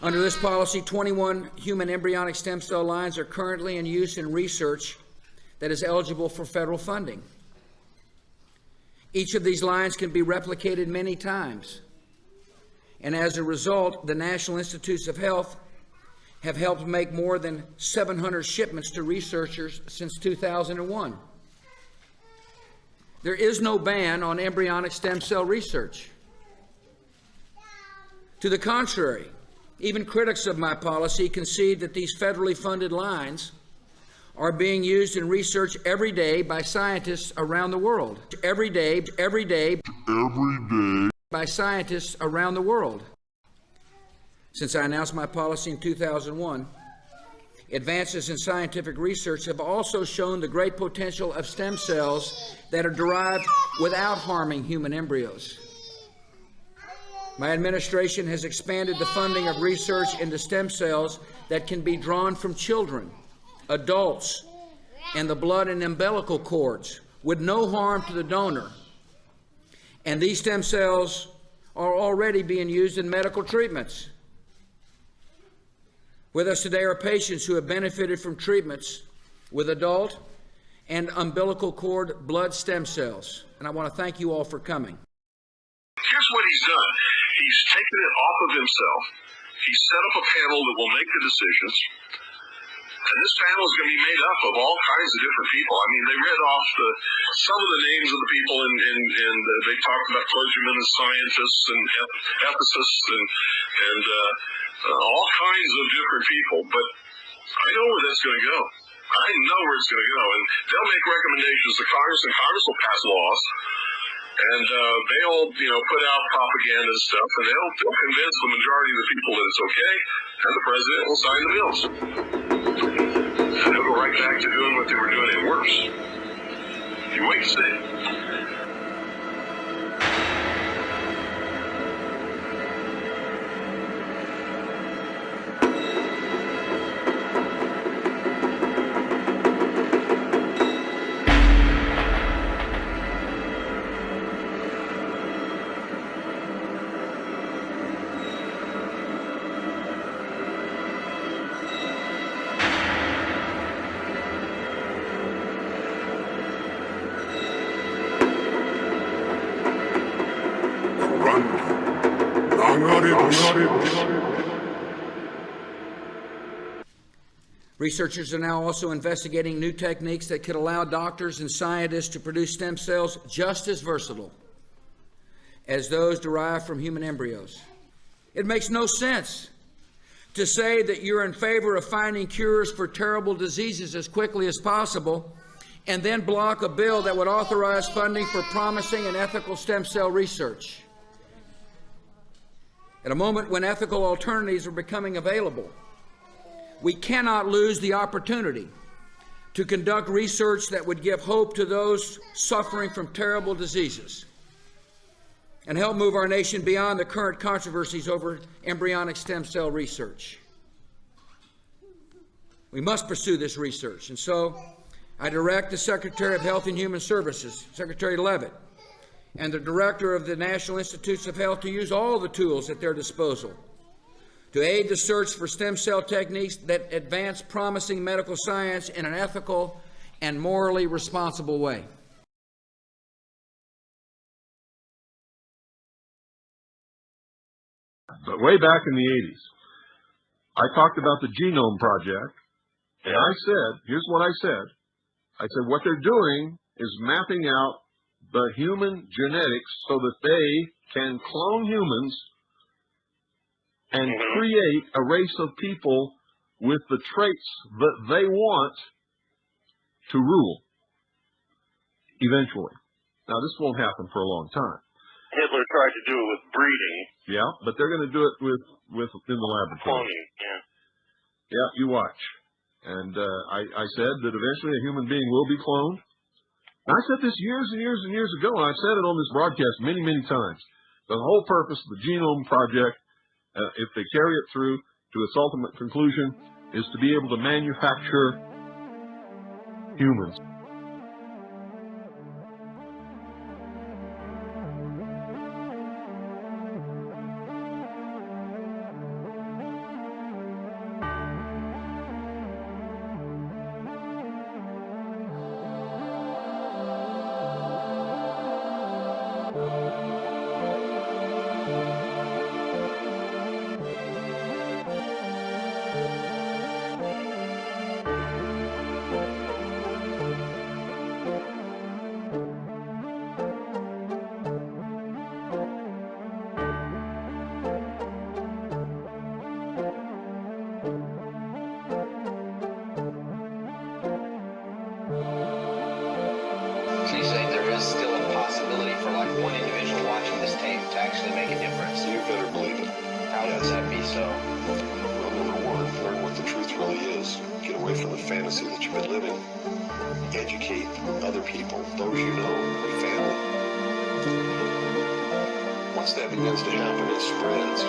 Under this policy, 21 human embryonic stem cell lines are currently in use in research that is eligible for federal funding. Each of these lines can be replicated many times. And as a result, the National Institutes of Health have helped make more than 700 shipments to researchers since 2001. There is no ban on embryonic stem cell research. To the contrary, even critics of my policy concede that these federally funded lines are being used in research every day by scientists around the world. Every day by scientists around the world. Since I announced my policy in 2001, advances in scientific research have also shown the great potential of stem cells that are derived without harming human embryos. My administration has expanded the funding of research into stem cells that can be drawn from children, adults, and the blood and umbilical cords with no harm to the donor. And these stem cells are already being used in medical treatments. With us today are patients who have benefited from treatments with adult and umbilical cord blood stem cells. And I want to thank you all for coming. Here's what he's done. He's taken it off of himself. He's set up a panel that will make the decisions. And this panel is going to be made up of all kinds of different people. I mean, they read off some of the names of the people, and they talked about clergymen and scientists and ethicists and all kinds of different people. But I know where that's going to go. I know where it's going to go. And they'll make recommendations to Congress, and Congress will pass laws. And they'll, put out propaganda and stuff, and they'll convince the majority of the people that it's okay, and the president will sign the bills. And they'll go right back to doing what they were doing and worse. You wait and see. Researchers are now also investigating new techniques that could allow doctors and scientists to produce stem cells just as versatile as those derived from human embryos. It makes no sense to say that you're in favor of finding cures for terrible diseases as quickly as possible and then block a bill that would authorize funding for promising and ethical stem cell research. At a moment when ethical alternatives are becoming available, we cannot lose the opportunity to conduct research that would give hope to those suffering from terrible diseases and help move our nation beyond the current controversies over embryonic stem cell research. We must pursue this research, and so I direct the Secretary of Health and Human Services, Secretary Leavitt, and the Director of the National Institutes of Health to use all the tools at their disposal to aid the search for stem cell techniques that advance promising medical science in an ethical and morally responsible way. But way back in the 80s, I talked about the Genome Project, and I said, here's what I said, what they're doing is mapping out the human genetics so that they can clone humans and create a race of people with the traits that they want to rule eventually. Now, this won't happen for a long time. Hitler tried to do it with breeding. Yeah, but they're going to do it with in the laboratory. Cloning, yeah. Yeah, you watch. And I said that eventually a human being will be cloned. And I said this years and years and years ago, and I've said it on this broadcast many, many times. The whole purpose of the Genome Project, if they carry it through to its ultimate conclusion, is to be able to manufacture humans. Rule number one, learn what the truth really is. Get away from the fantasy that you've been living. Educate other people, those you know, your family. Once that begins to happen, it spreads.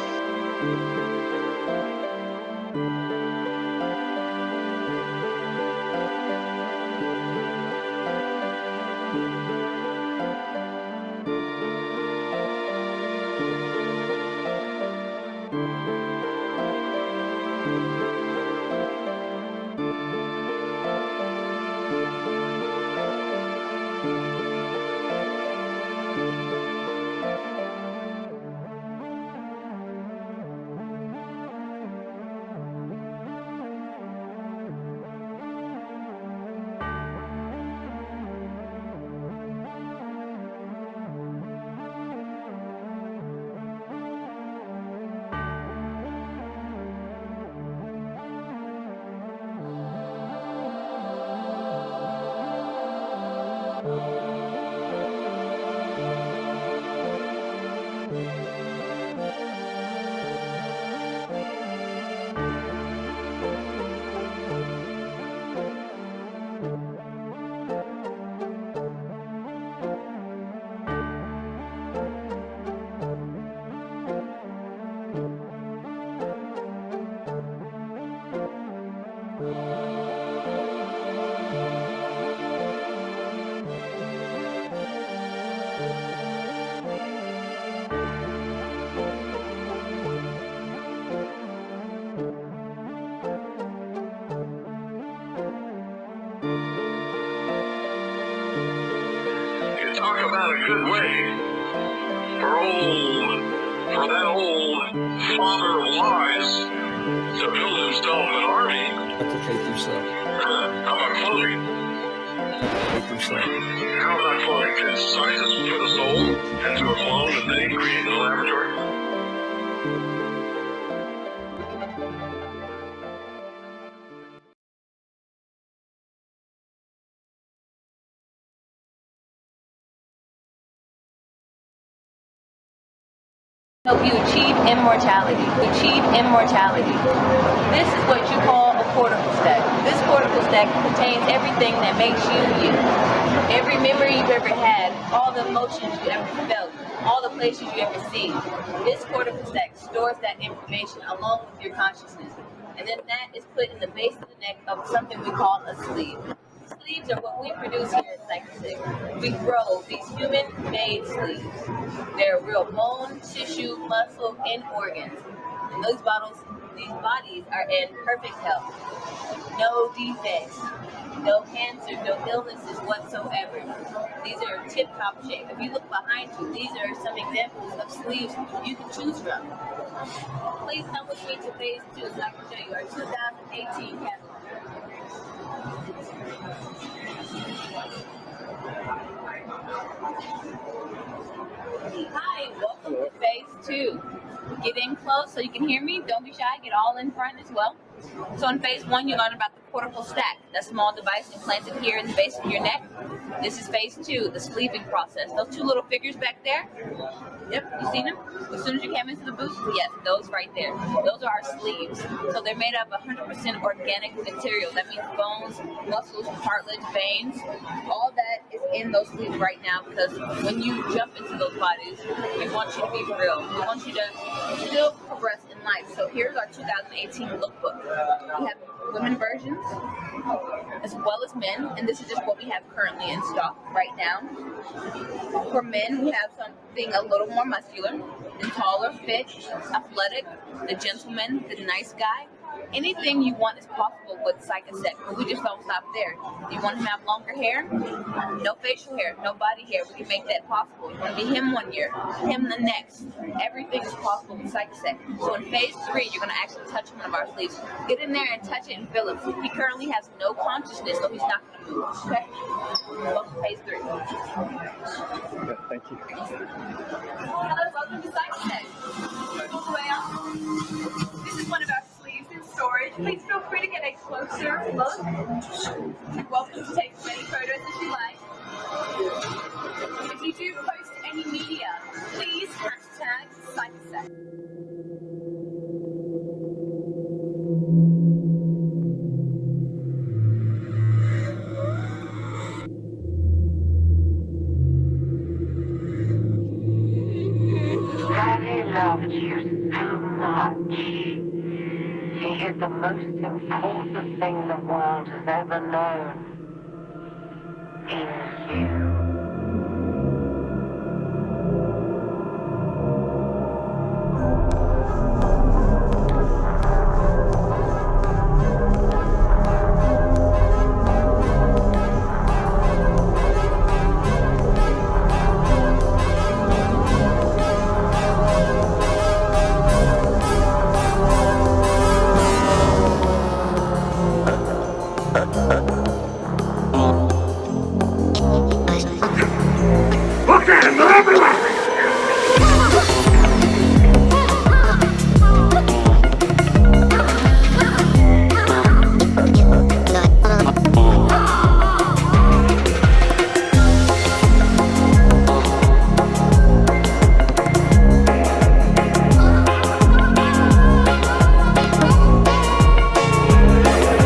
Talk about a good way for that old father of lies to build himself an army. Replicate themselves. How about clothing? Replicate themselves. How about clothing? Can scientists put a soul into a clone that they create in the laboratory? Help you achieve immortality. Achieve immortality. This is what you call a cortical stack. This cortical stack contains everything that makes you you. Every memory you've ever had, all the emotions you ever felt, all the places you ever seen. This cortical stack stores that information along with your consciousness. And then that is put in the base of the neck of something we call a sleeve. Sleeves are what we produce here at Psychosig. We grow these human-made sleeves. They're real bone, tissue, muscle, and organs. And these bodies are in perfect health. No defects, no cancer, no illnesses whatsoever. These are tip-top shape. If you look behind you, these are some examples of sleeves you can choose from. Please come with me to phase 2 so I can show you our 2018 catalog. Hi, welcome to phase 2. Get in close so you can hear me. Don't be shy. Get all in front as well. So in phase 1, you learn about the cortical stack, that small device implanted here in the base of your neck. This is phase 2, the sleeving process. Those two little figures back there. Yep, you seen them? As soon as you came into the booth? Yes, those right there. Those are our sleeves. So they're made of 100% organic material. That means bones, muscles, cartilage, veins. All that is in those sleeves right now because when you jump into those bodies, we want you to be real. We want you to still progress in life. So here's our 2018 lookbook. We have women versions as well as men, and this is just what we have currently in stock right now. For men, we have something a little more muscular and taller, fit, athletic, the gentleman, the nice guy. Anything you want is possible with Psychosec, but we just don't stop there. You want him to have longer hair? No facial hair, no body hair. We can make that possible. You want to be him one year, him the next. Everything is possible with Psychosec. So in phase 3, you're going to actually touch one of our sleeves. Get in there and touch it and feel it. He currently has no consciousness, so he's not going to move. Okay? Welcome to phase 3. Okay, thank you. Hello, welcome to Psychosec. All the way up. This is one of our sleeves in storage. Please feel free to get a closer look. You're welcome to take as many photos as you like. If you do post any media, please hashtag Psychosec. is the most important thing the world has ever known. Is you. Look at him! They're everywhere!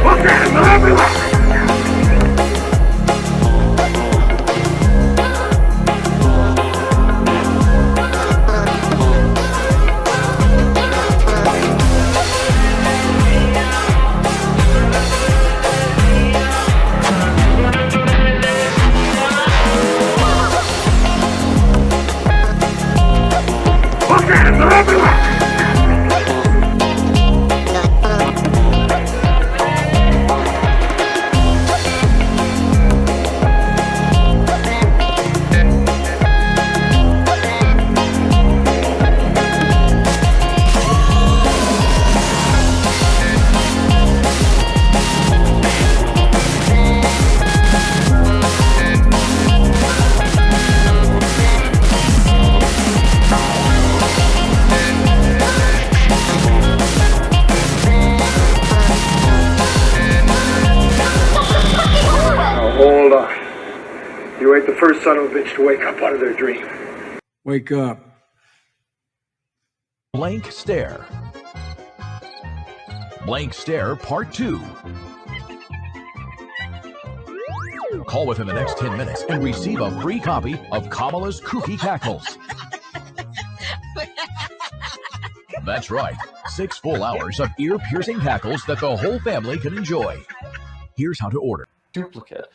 Look at him! They're everywhere! Look at him! They're everywhere! Hold on. You ain't the first son of a bitch to wake up out of their dream. Wake up. Blank Stare. Blank Stare Part 2. Call within the next 10 minutes and receive a free copy of Kamala's Kooky Cackles. That's right, 6 full hours of ear-piercing cackles that the whole family can enjoy. Here's how to order. Duplicate.